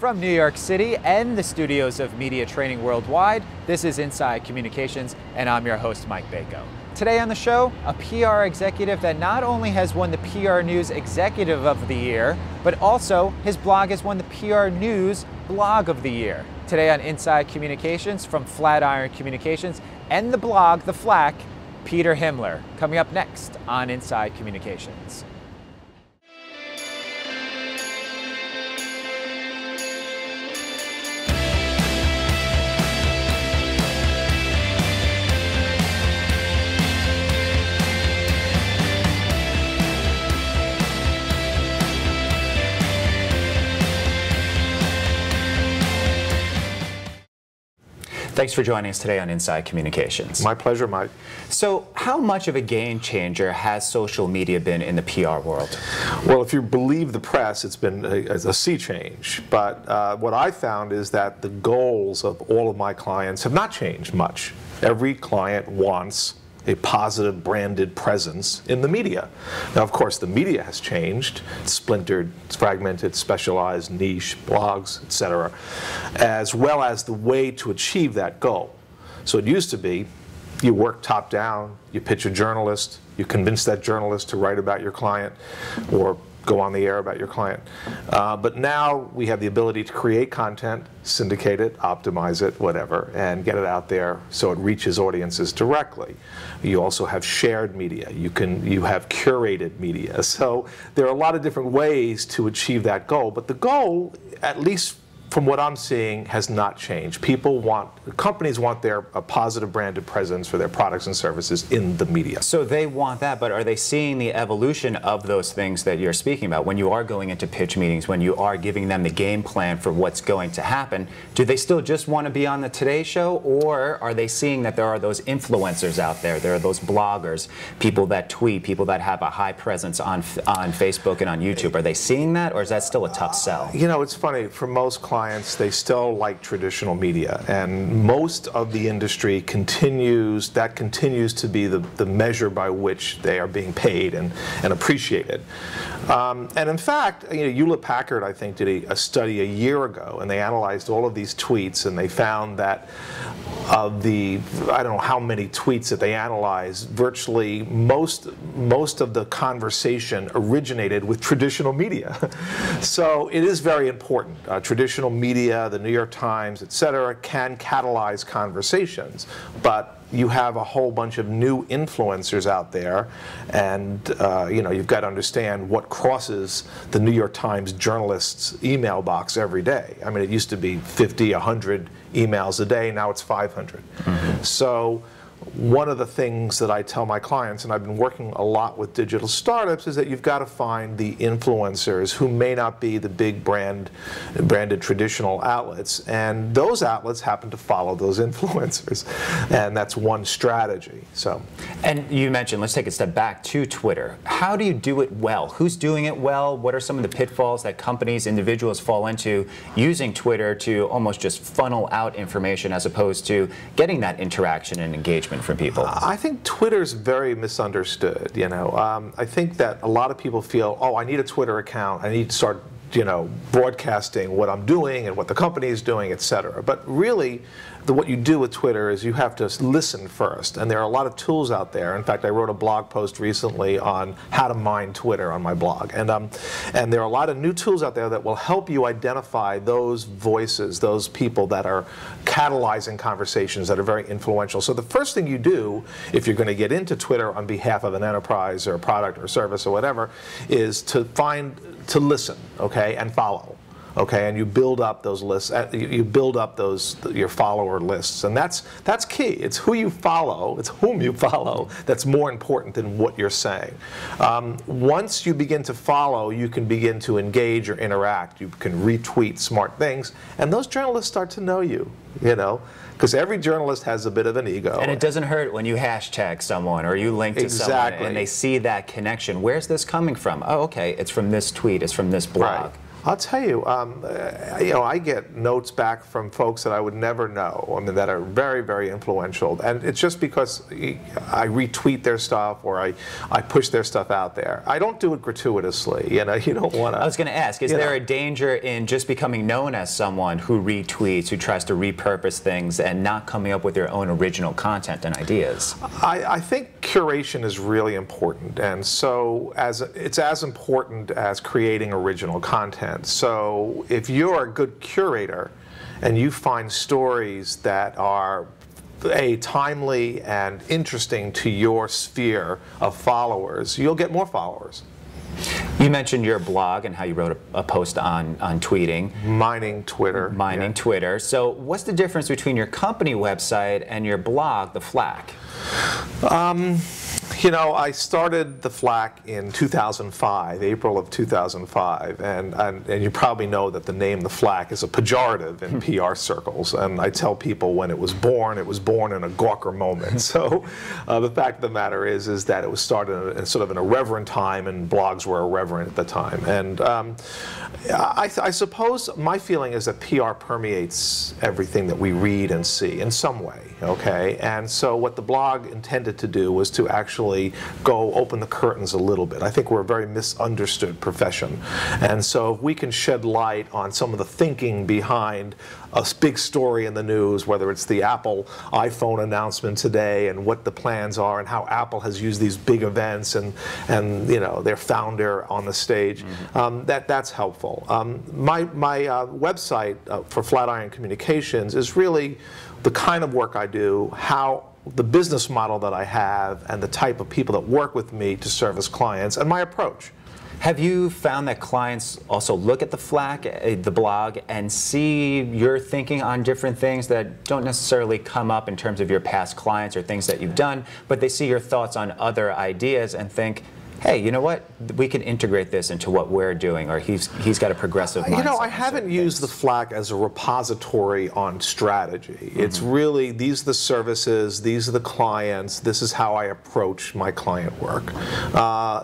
From New York City and the studios of Media Training Worldwide, this is Inside Communications, and I'm your host, Mike Bako. Today on the show, a PR executive that not only has won the PR News Executive of the Year, but also his blog has won the PR News Blog of the Year. Today on Inside Communications from Flatiron Communications and the blog, The Flack, Peter Himler. Coming up next on Inside Communications. Thanks for joining us today on Inside Communications. My pleasure, Mike. So, how much of a game changer has social media been in the PR world? Well, if you believe the press, it's been a sea change. But what I found is that the goals of all of my clients have not changed much. Every client wants a positive branded presence in the media. Now, of course, the media has changed. It's splintered, it's fragmented, specialized, niche, blogs, etc., as well as the way to achieve that goal. So it used to be you work top down, you pitch a journalist, you convince that journalist to write about your client or go on the air about your client. But now we have the ability to create content, syndicate it, optimize it, whatever, and get it out there so it reaches audiences directly. You also have shared media. You have curated media. So there are a lot of different ways to achieve that goal. But the goal, at least from what I'm seeing, has not changed. Companies want a positive branded presence for their products and services in the media. So they want that, but are they seeing the evolution of those things that you're speaking about? When you are going into pitch meetings, when you are giving them the game plan for what's going to happen, do they still just want to be on the Today Show, or are they seeing that there are those influencers out there, there are those bloggers, people that tweet, people that have a high presence on Facebook and on YouTube? Are they seeing that, or is that still a tough sell? You know, it's funny, for most clients, they still like traditional media, and most of the industry continues to be the measure by which they are being paid and appreciated. And in fact, Hewlett-Packard, I think, did a study a year ago, and they analyzed all of these tweets, and they found that of the, I don't know how many tweets that they analyzed, virtually most of the conversation originated with traditional media. So it is very important. Traditional media, the New York Times, etc., can catalyze conversations, but you have a whole bunch of new influencers out there, and you've got to understand what crosses the New York Times journalist's email box every day. I mean, it used to be 50, 100 emails a day, now it's 500. Mm-hmm. So one of the things that I tell my clients, and I've been working a lot with digital startups, is that you've got to find the influencers who may not be the big branded traditional outlets, and those outlets happen to follow those influencers, and that's one strategy. So, and you mentioned, let's take a step back to Twitter. How do you do it well? Who's doing it well? What are some of the pitfalls that companies, individuals fall into using Twitter to almost just funnel out information as opposed to getting that interaction and engagement from people? I think Twitter's very misunderstood. I think that a lot of people feel, oh, I need a Twitter account, I need to start broadcasting what I'm doing and what the company is doing, etc. But really, what you do with Twitter is you have to listen first, and there are a lot of tools out there. In fact, I wrote a blog post recently on how to mine Twitter on my blog, and there are a lot of new tools out there that will help you identify those voices, those people that are catalyzing conversations that are very influential. So the first thing you do, if you're going to get into Twitter on behalf of an enterprise or a product or service or whatever, is to listen, okay, and follow. Okay, and you build up those lists. You build up your follower lists, and that's key. It's who you follow. It's whom you follow. That's more important than what you're saying. Once you begin to follow, you can begin to engage or interact. You can retweet smart things, and those journalists start to know you. Because every journalist has a bit of an ego. And it doesn't hurt when you hashtag someone or you link to someone and they see that connection. Where's this coming from? Oh, okay, it's from this tweet, it's from this blog. Right. I'll tell you, you know, I get notes back from folks that I would never know, I mean, that are very, very influential. And it's just because I retweet their stuff or I push their stuff out there. I don't do it gratuitously, you know, you don't want to. I was going to ask, is there a danger in just becoming known as someone who retweets, who tries to repurpose things and not coming up with their own original content and ideas? I think curation is really important, and so it's as important as creating original content. So if you're a good curator and you find stories that are timely and interesting to your sphere of followers, you'll get more followers. You mentioned your blog and how you wrote a post on tweeting. Mining Twitter. Mining Twitter. So what's the difference between your company website and your blog, The Flack? You know, I started The Flack in 2005, April of 2005, and you probably know that the name The Flack is a pejorative in PR circles, and I tell people when it was born in a Gawker moment. So the fact of the matter is that it was started in sort of an irreverent time, and blogs were irreverent at the time. And I suppose my feeling is that PR permeates everything that we read and see in some way, okay? And so what the blog intended to do was to actually go open the curtains a little bit. I think we're a very misunderstood profession. And so if we can shed light on some of the thinking behind a big story in the news, whether it's the Apple iPhone announcement today and what the plans are and how Apple has used these big events and you know, their founder on the stage, that's helpful. My website for Flatiron Communications is really the kind of work I do, how the business model that I have, and the type of people that work with me to service clients, and my approach. Have you found that clients also look at the Flack, the blog, and see your thinking on different things that don't necessarily come up in terms of your past clients or things that you've done, but they see your thoughts on other ideas and think, hey, you know what? We can integrate this into what we're doing, or he's got a progressive mindset. You know, I haven't used the Flack as a repository on strategy. It's really, these are the services, these are the clients, this is how I approach my client work.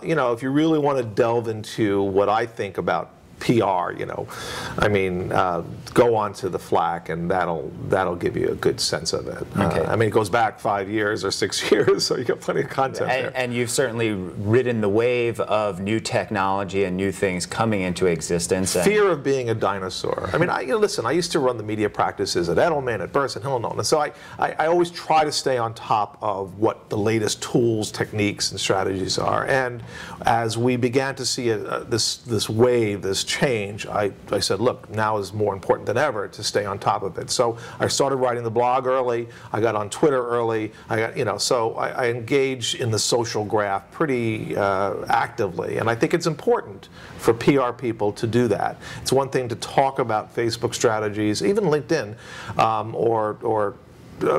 You know, if you really want to delve into what I think about PR, you know, I mean, go on to the Flack, and that'll give you a good sense of it. Okay. I mean, it goes back 5 years or 6 years, so you got plenty of content there. And you've certainly ridden the wave of new technology and new things coming into existence. Fear of being a dinosaur. I mean, listen, I used to run the media practices at Edelman, at Burson, Hill & Knowlton, and so I always try to stay on top of what the latest tools, techniques, and strategies are. And as we began to see this wave, this change, I said, look, now is more important than ever to stay on top of it. So I started writing the blog early. I got on Twitter early. I got, you know, so I engage in the social graph pretty actively, and I think it's important for PR people to do that. It's one thing to talk about Facebook strategies, even LinkedIn, or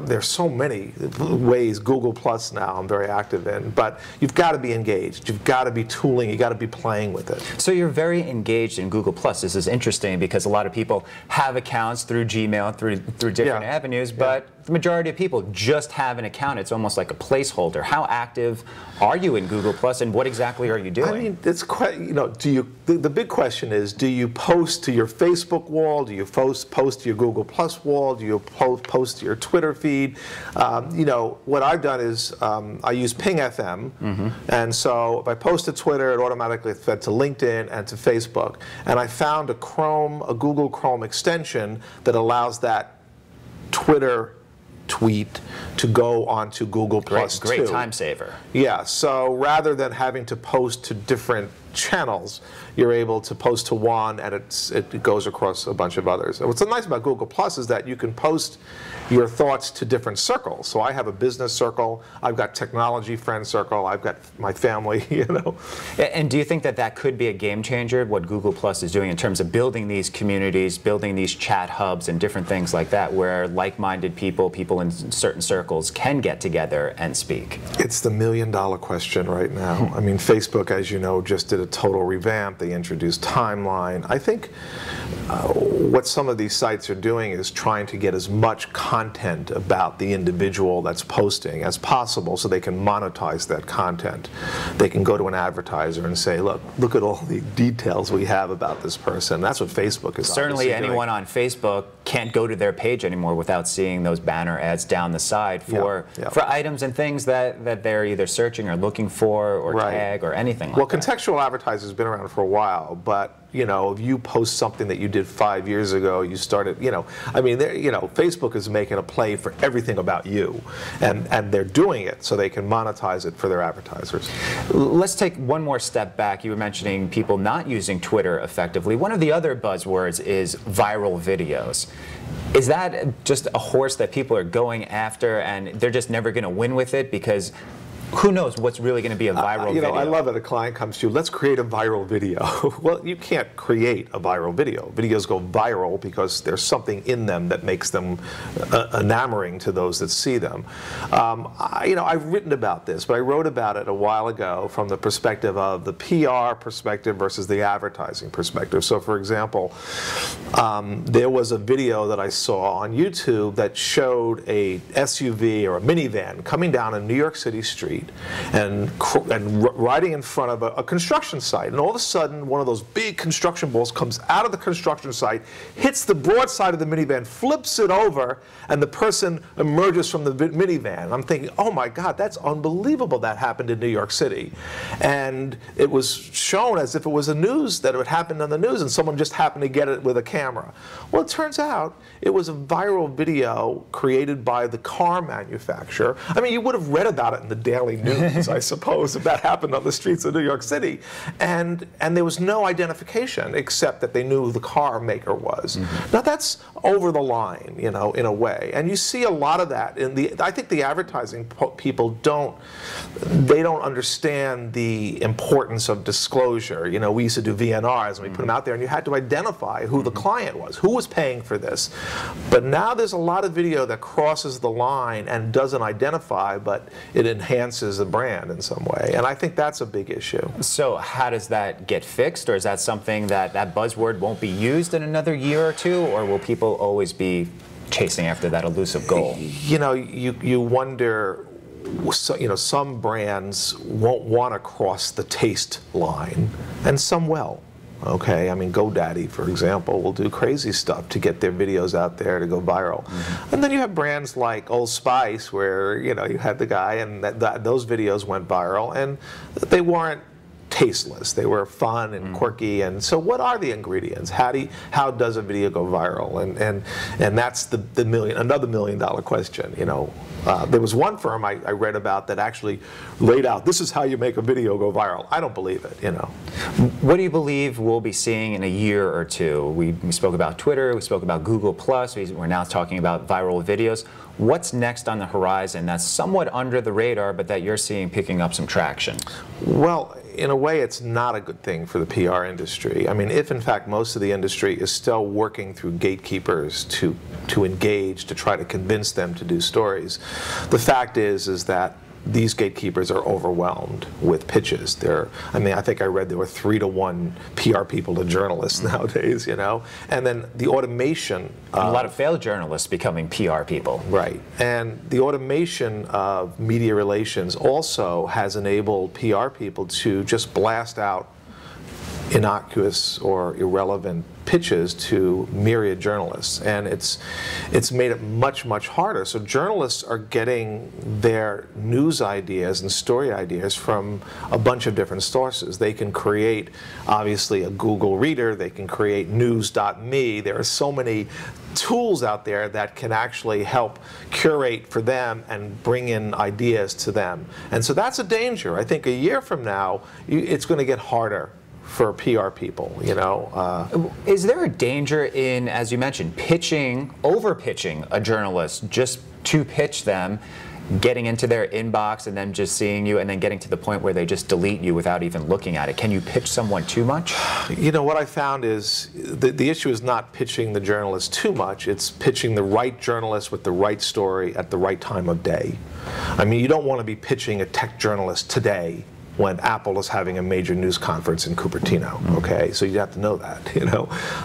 there's so many ways, Google Plus now I'm very active in, but you've got to be engaged. You've got to be tooling. You've got to be playing with it. So you're very engaged in Google Plus. This is interesting because a lot of people have accounts through Gmail, through different avenues, but the majority of people just have an account. It's almost like a placeholder. How active are you in Google Plus, and what exactly are you doing? I mean, it's quite, you know, the big question is, do you post to your Facebook wall? Do you post to your Google Plus wall? Do you post to your Twitter feed? You know, what I've done is I use Ping FM, and so if I post to Twitter, it automatically fed to LinkedIn and to Facebook. And I found a Google Chrome extension that allows that Twitter tweet to go onto Google Plus too. Great time saver. Yeah, so rather than having to post to different channels, you're able to post to one, and it goes across a bunch of others. And what's nice about Google Plus is that you can post your thoughts to different circles. So I have a business circle, I've got technology friend circle, I've got my family, you know. And do you think that that could be a game changer, what Google Plus is doing in terms of building these communities, building these chat hubs and different things like that, where like-minded people in certain circles can get together and speak? It's the million-dollar question right now. I mean, Facebook, as you know, just did a total revamp. They introduced Timeline. I think what some of these sites are doing is trying to get as much content about the individual that's posting as possible so they can monetize that content. They can go to an advertiser and say, look at all the details we have about this person. That's what Facebook is certainly anyone on Facebook can't go to their page anymore without seeing those banner ads down the side for items and things that they're either searching or looking for or tag or anything like that. Well, contextual advertising has been around for a while, but if you post something that you did 5 years ago, you started, I mean, Facebook is making a play for everything about you, and they're doing it so they can monetize it for their advertisers. Let's take one more step back. You were mentioning people not using Twitter effectively. One of the other buzzwords is viral videos. Is that just a horse that people are going after and they're just never going to win with it because who knows what's really going to be a viral video? I love it. A client comes to you, let's create a viral video. Well, you can't create a viral video. Videos go viral because there's something in them that makes them enamoring to those that see them. I've written about this, but I wrote about it a while ago from the perspective of the PR perspective versus the advertising perspective. So, for example, there was a video that I saw on YouTube that showed a SUV or a minivan coming down a New York City street and riding in front of a construction site, and all of a sudden one of those big construction balls comes out of the construction site, hits the broad side of the minivan, flips it over, and the person emerges from the minivan. I'm thinking, oh my God, that's unbelievable that happened in New York City. And it was shown as if it was a news, that it happened on the news and someone just happened to get it with a camera. Well, it turns out it was a viral video created by the car manufacturer. I mean, you would have read about it in the Daily News, I suppose, if that happened on the streets of New York City. And there was no identification except that they knew who the car maker was. Mm-hmm. Now that's over the line, in a way. And you see a lot of that I think the advertising people don't understand the importance of disclosure. We used to do VNRs and we put them out there and you had to identify who the client was, who was paying for this. But now there's a lot of video that crosses the line and doesn't identify, but it enhances the brand in some way, and I think that's a big issue. So how does that get fixed, or is that something that buzzword won't be used in another year or two, or will people always be chasing after that elusive goal? You wonder. Some brands won't want to cross the taste line, and some will. Okay, I mean, GoDaddy, for example, will do crazy stuff to get their videos out there to go viral. Mm-hmm. And then you have brands like Old Spice, where you had the guy, and those videos went viral, and they weren't tasteless. They were fun and quirky. And so, what are the ingredients? How does a video go viral? And that's another $1 million question. There was one firm I read about that actually laid out, this is how you make a video go viral. I don't believe it. What do you believe we'll be seeing in a year or two? We spoke about Twitter. We spoke about Google+. We're now talking about viral videos. What's next on the horizon that's somewhat under the radar, but that you're seeing picking up some traction? Well, in a way, it's not a good thing for the PR industry. I mean, if in fact most of the industry is still working through gatekeepers to engage, to try to convince them to do stories, the fact is that these gatekeepers are overwhelmed with pitches. I think I read there were 3-to-1 PR people to journalists nowadays, And then the automation. A lot of failed journalists becoming PR people. Right. And the automation of media relations also has enabled PR people to just blast out innocuous or irrelevant pitches to myriad journalists, and it's made it much, much harder. So journalists are getting their news ideas and story ideas from a bunch of different sources. They can create, obviously, a Google Reader. They can create news.me. There are so many tools out there that can actually help curate for them and bring in ideas to them. And so that's a danger. I think a year from now, it's going to get harder for PR people, Is there a danger in, as you mentioned, over-pitching a journalist just to pitch them, getting into their inbox and then just seeing you and then getting to the point where they just delete you without even looking at it? Can you pitch someone too much? What I found is the issue is not pitching the journalist too much, it's pitching the right journalist with the right story at the right time of day. I mean, you don't want to be pitching a tech journalist today when Apple is having a major news conference in Cupertino. Okay, so you have to know that.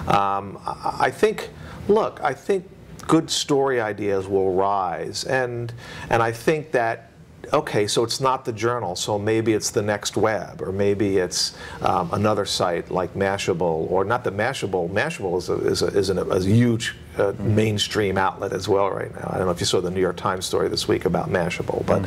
I think, look, I think good story ideas will rise, and I think that, okay, so it's not the Journal, so maybe it's the Next Web, or maybe it's another site like Mashable, or not the Mashable. Mashable is a huge mainstream outlet as well right now. I don't know if you saw the New York Times story this week about Mashable, but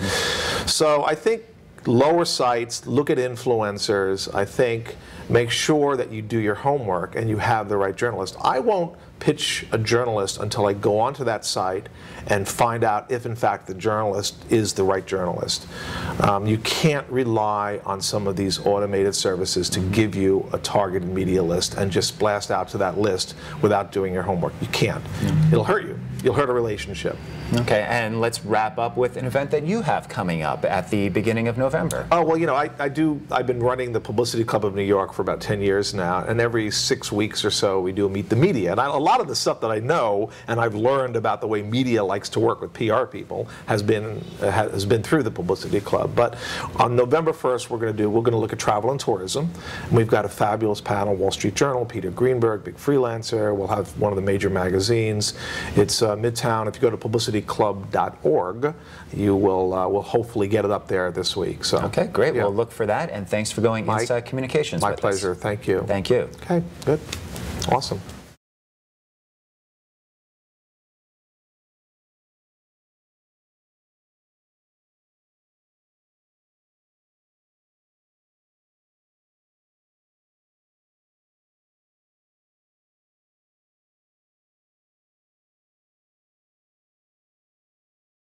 so I think lower sites, look at influencers. I think make sure that you do your homework and you have the right journalist. I won't pitch a journalist until I go onto that site and find out if in fact the journalist is the right journalist. You can't rely on some of these automated services to give you a targeted media list and just blast out to that list without doing your homework. You can't. It'll hurt you. You'll hurt a relationship. Okay, and let's wrap up with an event that you have coming up at the beginning of November. Oh, well, I've been running the Publicity Club of New York for about 10 years now, and every 6 weeks or so we do a Meet the Media. And a lot of the stuff that I know and I've learned about the way media likes to work with PR people has been through the Publicity Club. But on November 1st, we're going to look at travel and tourism. And we've got a fabulous panel: Wall Street Journal, Peter Greenberg, big freelancer. We'll have one of the major magazines. It's Midtown. If you go to publicityclub.org, you will hopefully get it up there this week. So okay, great. Yeah. We'll look for that. And thanks for going Inside Communications. My pleasure. Thank you. Thank you. Okay, good. Awesome.